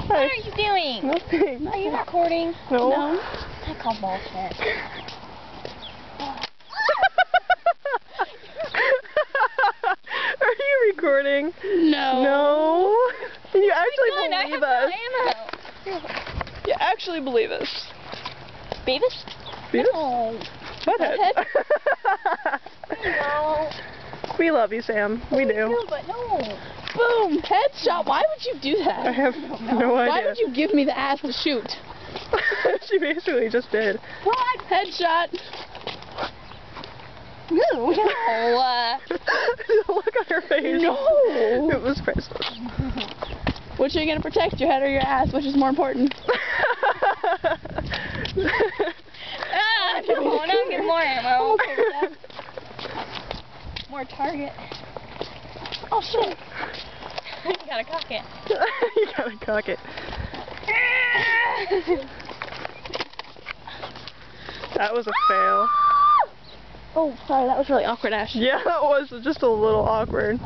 What are you doing? Nothing. Are you recording? No. I call bullshit. Are you recording? No. No. Can you actually Oh my God, believe I us? have no ammo. You actually believe us? Beavis? Beavis? No. Butthead. No. We love you, Sam. We do. No, but no. Boom! Headshot. Why would you do that? I have no idea. Why would you give me the ass to shoot? She basically just did. What? Headshot. No. No. The look on her face. No. It was priceless. Which are you gonna protect, your head or your ass? Which is more important? No, I'm getting more ammo. More target. Oh shit. You gotta cock it. You gotta cock it. That was a fail. Oh, sorry, that was really awkward, Ash. Yeah, that was just a little awkward.